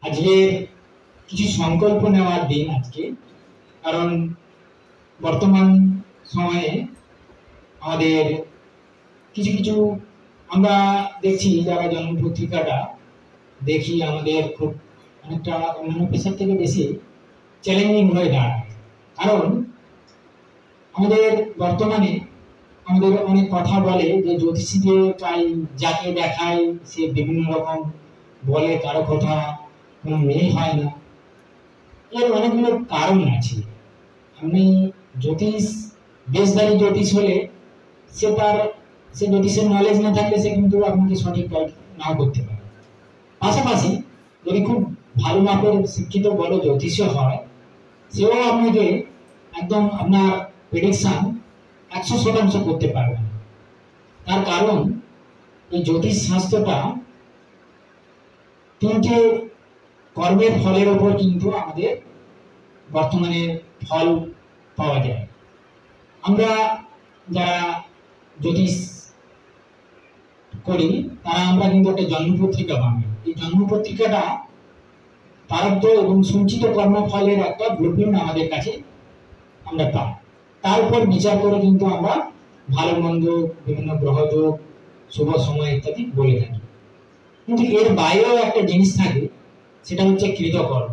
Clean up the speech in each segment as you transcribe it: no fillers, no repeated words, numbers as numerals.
আজকে কিছু সংকল্প নেওয়ার দিন আজকে। কারণ বর্তমান সময়ে আমাদের কিছু কিছু আমরা দেখছি যারা জন্ম পত্রিকাটা দেখি আমাদের খুব অনেকটা অন্যান্য পেশার থেকে বেশি চ্যালেঞ্জিং হয়ে দাঁড়ায়। কারণ আমাদের বর্তমানে আমাদের অনেক কথা বলে যে জ্যোতিষীদের প্রায় যাকে দেখায় সে বিভিন্ন রকম বলে, কারো কথা কোনো মিল হয় না। এর অনেকগুলো কারণ আছে। আপনি জ্যোতিষ দেশধারী জ্যোতিষ হলে সে জ্যোতিষের নলেজ না থাকলে সে কিন্তু আপনাকে সঠিক গাইড নাও করতে পারে। পাশাপাশি যদি খুব ভালো মাপের শিক্ষিত বড় জ্যোতিষও হয়, সেও আপনাকে একদম আপনার প্রেডিকশন 100% করতে পারবে না। তার কারণ এই জ্যোতিষ শাস্ত্রটা তিনটে কর্মের ফলের ওপর কিন্তু আমাদের বর্তমানে ফল পাওয়া যায়। আমরা যারা জ্যোতিষ করি তারা আমরা কিন্তু একটা জন্মপত্রিকা বানাই। এই জন্মপত্রিকাটা প্রারব্ধ এবং সঞ্চিত কর্মফলের একটা ব্লুপ্রিন্ট আমাদের কাছে আমরা পাই। তার উপর বিচার করে কিন্তু আমরা ভালো মন্দ, বিভিন্ন গ্রহযোগ, শুভ সময় ইত্যাদি বলে থাকি। কিন্তু এর বাইরেও একটা জিনিস থাকে, সেটা হচ্ছে কৃতকর্ম,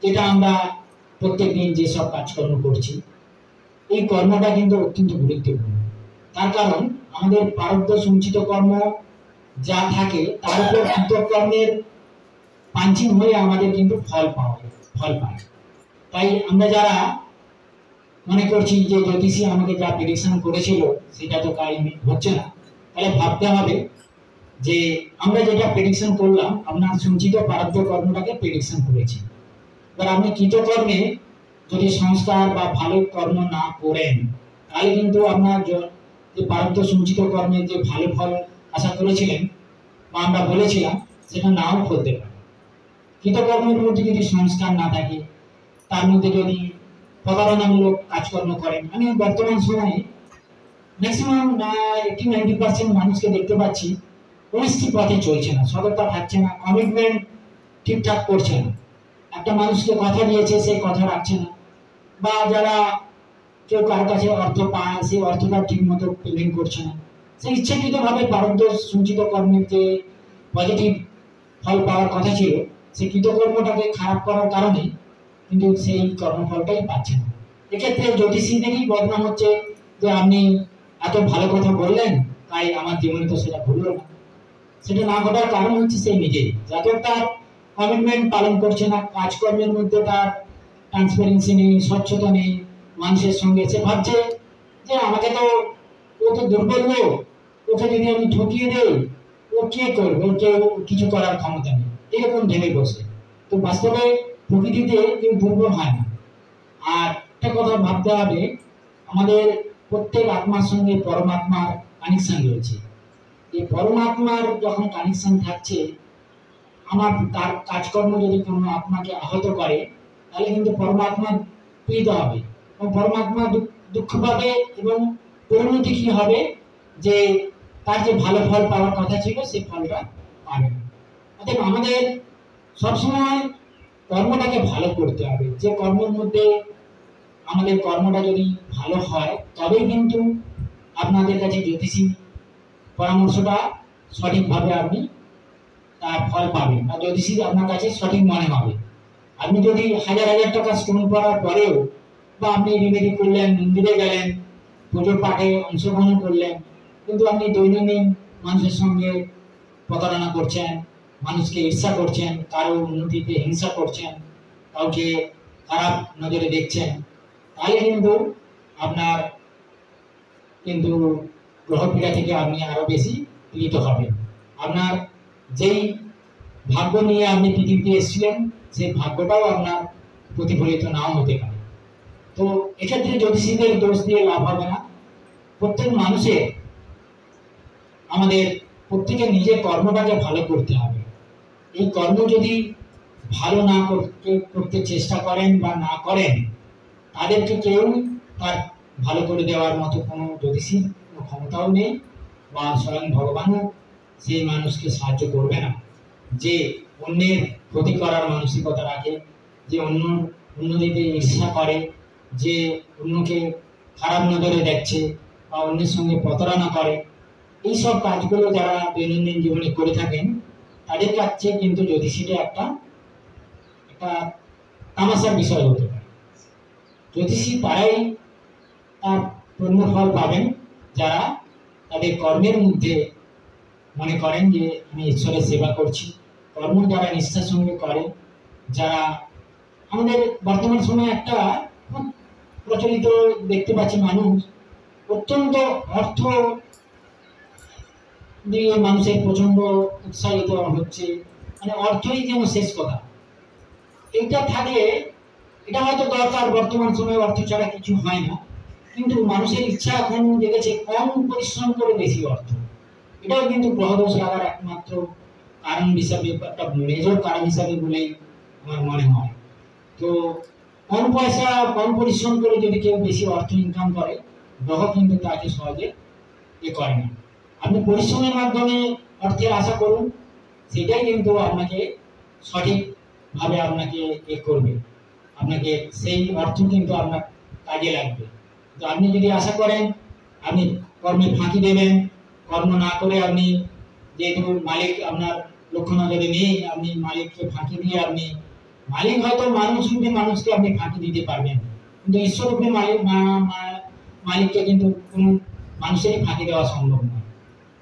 যেটা আমরা প্রত্যেকদিন যেসব কাজকর্ম করছি এই কর্মটা কিন্তু অত্যন্ত গুরুত্বপূর্ণ। তার কারণ আমাদের প্রারব্ধ সঞ্চিত কর্ম যা থাকে তার উপর কৃতকর্মের পাঞ্চিং হয়ে আমাদের কিন্তু ফল পায়। তাই আমরা যারা মনে করছি যে জ্যোতিষী আমাকে যা প্রেডিকশন করেছিল সেটা তো কাজ হচ্ছে না, তাহলে ভাবতে হবে যে আমরা যেটা প্রেডিকশন করলাম আপনার সঞ্চিত প্রারব্ধ কর্মটাকে প্রেডিকশন করেছি। এবার আপনি কৃতকর্মে যদি সংস্কার বা ভালো কর্ম না করেন তাহলে কিন্তু আপনার যে প্রারব্ধ সঞ্চিত কর্মে যে ভালো ফল আশা করেছিলেন বা আমরা বলেছিলাম সেটা নাও ফলতে পারে। কৃতকর্মের মধ্যে যদি সংস্কার না থাকে, তার মধ্যে যদি প্রতারণামূলক কাজকর্ম করেন, আমি বর্তমান সময়ে ম্যাক্সিমাম 80-90% মানুষকে দেখতে পাচ্ছি অনিশ্চিত পথে চলছে না, সততা থাকছে না, কমিটমেন্ট ঠিকঠাক করছে না। একটা মানুষকে কথা দিয়েছে সেই কথা রাখছে না, বা যারা কেউ কার কাছে অর্থ পায় সেই অর্থটা ঠিক মতো পেমেন্ট করছে না। সেই ইচ্ছাকৃতভাবে প্রারব্ধ সঞ্চিত কর্মের যে পজিটিভ ফল পাওয়ার কথা ছিল সেই কৃতকর্মটাকে খারাপ করার কারণে কিন্তু সেই কর্মফলটাই পাচ্ছে না। এক্ষেত্রে জ্যোতিষীদেরই বদনাম হচ্ছে যে আপনি এত ভালো কথা বললেন তাই আমার জীবনে তো সেটা ঘটলো না। সেটা না ঘটার কারণ হচ্ছে সেই নিজেই যাতে তার কমিটমেন্ট পালন করছে না, কাজকর্মের মধ্যে তার ট্রান্সপারেন্সি নেই, স্বচ্ছতা নেই। মানুষের সঙ্গে সে ভাবছে যে আমাকে তো ও তো দুর্বল লোক, ওকে যদি আমি ঠকিয়ে দেই ও কে করবে, ওর কেউ কিছু করার ক্ষমতা নেই, এরকম ভেবে বসে। তো বাস্তবে প্রকৃতিতে কেউ দুর্বল হয় না। আর একটা কথা ভাবতে হবে, আমাদের প্রত্যেক আত্মার সঙ্গে পরমাত্মার কানেকশন রয়েছে। এই পরমাত্মার যখন কানেকশন থাকছে, আমার তার কাজকর্ম যদি কোনো আত্মাকে আহত করে তাহলে কিন্তু পরমাত্মা পীড়িত হবে এবং পরমাত্মা দুঃখ পাবে এবং পরিণতি কি হবে যে তার যে ভালো ফল পাওয়ার কথা ছিল সেই ফলটা পাবে না। অতএব আমাদের সবসময় কর্মটাকে ভালো করতে হবে। যে কর্মের মধ্যে আমাদের কর্মটা যদি ভালো হয় তবেই কিন্তু আপনাদের কাছে জ্যোতিষী পরামর্শটা সঠিকভাবে আপনি তার ফল পাবেন বা জ্যোতিষী আপনার কাছে সঠিক মনে হবে। আপনি যদি হাজার হাজার টাকা স্টোন করার পরেও বা আপনি রিমেডি করলেন, মন্দিরে গেলেন, পুজো পাঠে অংশগ্রহণ করলেন, কিন্তু আপনি দৈনন্দিন মানুষের সঙ্গে প্রতারণা করছেন, মানুষকে ঈর্ষা করছেন, কারো উন্নতিতে হিংসা করছেন, কাউকে খারাপ নজরে দেখছেন, তাহলে কিন্তু আপনার কিন্তু গ্রহপীড়া থেকে আপনি আরো বেশি পীড়িত হবেন। আপনার যেই ভাগ্য নিয়ে আপনি পৃথিবীতে এসেছিলেন সেই ভাগ্যটাও আপনার প্রতিফলিত নাও হতে পারে। তো এক্ষেত্রে জ্যোতিষীদের দোষ দিয়ে লাভ হবে না। প্রত্যেক মানুষের আমাদের প্রত্যেকের নিজের কর্মটাকে ভালো করতে হবে। এই কর্ম যদি ভালো না করতে চেষ্টা করেন বা না করেন, তাদেরকে কেউ তার ভালো করে দেওয়ার মতো কোনো জ্যোতিষীর ক্ষমতাও নেই বা স্বয়ং ভগবানও সেই মানুষকে সাহায্য করবে না যে অন্যের ক্ষতি করার মানসিকতা রাখে, যে অন্যদিকে ঈর্ষা করে, যে অন্যকে খারাপ নজরে দেখছে বা অন্যের সঙ্গে প্রতারণা করে, এইসব কাজগুলো যারা দৈনন্দিন জীবনে করে থাকেন তাদের কাছে কিন্তু জ্যোতিষীটা একটা একটা তামাশার বিষয় হতে পারে। জ্যোতিষী তারাই তার কর্মফল পাবেন যারা তাদের কর্মের মধ্যে মনে করেন যে আমি ঈশ্বরের সেবা করছি। কর্ম যারা নিষ্ঠার সঙ্গে করে, যারা আমাদের বর্তমান সময়ে একটা খুব প্রচলিত দেখতে পাচ্ছি, মানুষ অত্যন্ত অর্থ দিয়ে মানুষের প্রচন্ড উৎসাহিত হচ্ছে, মানে অর্থই যেন শেষ কথা। এইটা থাকলে এটা হয়তো দরকার, বর্তমান সময়ে অর্থ ছাড়া কিছু হয় না, কিন্তু মানুষের ইচ্ছা এখন জেগেছে কম পরিশ্রম করে বেশি অর্থ। এটাও কিন্তু গ্রহদোষ লাগার একমাত্র কারণ হিসাবে, একটা মেজর কারণ হিসাবে বলেই আমার মনে হয়। তো কম পয়সা কম পরিশ্রম করে যদি কেউ বেশি অর্থ ইনকাম করে, গ্রহ কিন্তু তাকে সহজে করে না। আপনি পরিশ্রমের মাধ্যমে অর্থের আশা করুন, সেটাই কিন্তু আপনাকে সঠিকভাবে আপনাকে করবে, আপনাকে সেই অর্থ কিন্তু আপনার কাজে লাগবে। তো আপনি যদি আশা করেন আপনি কর্মে ফাঁকি দেবেন, কর্ম না করে আপনি, যেহেতু মালিক আপনার লক্ষ্য নজরে নেই, আপনি মালিককে ফাঁকি দিয়ে আপনি, মালিক হয়তো মানুষরূপী মানুষকে আপনি ফাঁকি দিতে পারবেন, কিন্তু ঈশ্বররূপী মালিককে কিন্তু কোনো মানুষেরই ফাঁকি দেওয়া সম্ভব নয়।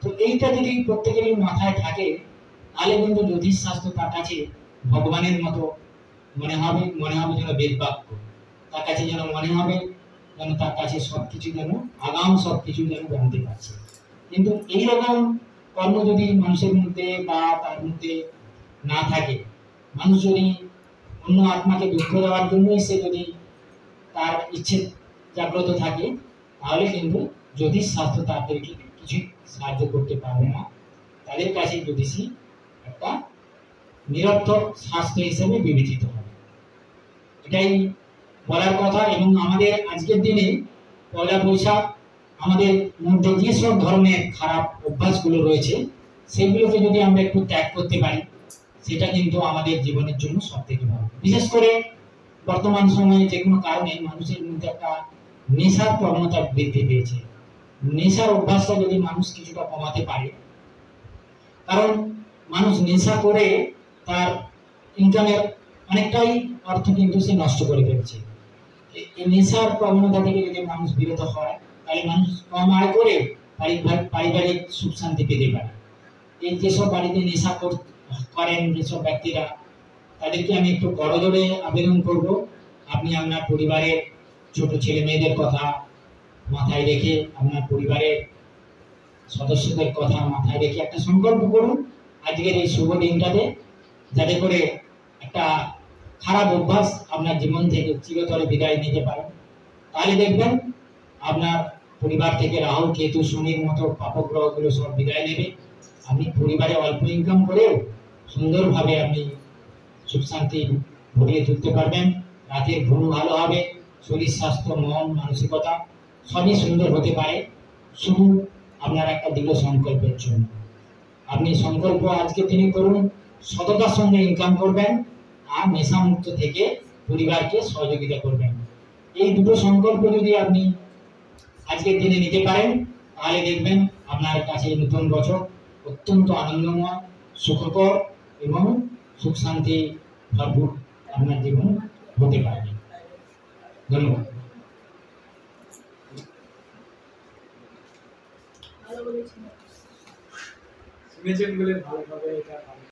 তো এইটা যদি প্রত্যেকেরই মাথায় থাকে, তাহলে কিন্তু জ্যোতিষ শাস্ত্র তার কাছে ভগবানের মতো মনে হবে যেন বেদ বাক্য, তার কাছে যেন মনে হবে যেন তার কাছে সবকিছু যেন আগাম সবকিছু যেন জানতে পারছে। কিন্তু এইরকম কর্ম যদি মানুষের মধ্যে বা তার মধ্যে না থাকে, মানুষ যদি অন্য আত্মাকে দুঃখ দেওয়ার জন্যই সে যদি তার ইচ্ছে জাগ্রত থাকে, তাহলে কিন্তু জ্যোতিষ শাস্ত্র তাদেরকে কিছু সাহায্য করতে পারবে না। তাদের কাছে জ্যোতিষী একটা নিরর্থক শাস্ত্র হিসেবে বিবেচিত হবে, এটাই বলার কথা। এবং আমাদের আজকের দিনে পয়লা বৈশাখ আমাদের মধ্যে যেসব ধরনের খারাপ অভ্যাসগুলো রয়েছে, সেগুলোকে যদি আমরা একটু ত্যাগ করতে পারি, সেটা কিন্তু আমাদের জীবনের জন্য সব থেকে ভালো। বিশেষ করে বর্তমান সময়ে যে কোনো কারণে মানুষের মধ্যে একটা নেশার প্রবণতা বৃদ্ধি পেয়েছে। নেশার অভ্যাসটা যদি মানুষ কিছুটা কমাতে পারে, কারণ মানুষ নেশা করে তার ইনকামের অনেকটাই অর্থ কিন্তু সে নষ্ট করে ফেলছে। এই নেশার প্রবণতা থেকে যদি মানুষ বিরত হয়, তাহলে মানুষ কম আয় করে পারিবারিক সুখ শান্তি পেতে পারে। এই যেসব বাড়িতে নেশা করেন যেসব ব্যক্তিরা, তাদেরকে আমি একটু করজোড়ে আবেদন করব, আপনি আপনার পরিবারের ছোট ছেলে মেয়েদের কথা মাথায় রেখে, আপনার পরিবারের সদস্যদের কথা মাথায় রেখে একটা সংকল্প করুন আজকের এই শুভ দিনটাতে, যাতে করে একটা খারাপ অভ্যাস আপনার জীবন থেকে চিরতরে বিদায় নিতে পারেন। তাহলে দেখবেন আপনার পরিবার থেকে রাহু কেতু শনির মতো পাপগ্রহগুলো সব বিদায় নেবে। আপনি পরিবারে অল্প ইনকাম করেও সুন্দরভাবে আপনি সুখ শান্তি ভরিয়ে তুলতে পারবেন। রাতের ঘুম ভালো হবে, শরীর স্বাস্থ্য মন মানসিকতা সবই সুন্দর হতে পারে, শুধু আপনার একটা দৃঢ় সংকল্পের জন্য। আপনি সংকল্প আজকে তিনি করুন, সততার সঙ্গে ইনকাম করবেন আর নেশামুক্ত থেকে পরিবারকে সহযোগিতা করবেন। এই দুটো সংকল্প যদি আপনি আজকের দিনে নিতে পারেন, তাহলে দেখবেন আপনার কাছে নতুন বছর অত্যন্ত আনন্দময়, সুখকর এবং সুখ শান্তি ভরপুর আপনার জীবন হতে পারবে। ধন্যবাদ। শুনেছেন বলে ভালোভাবে এটা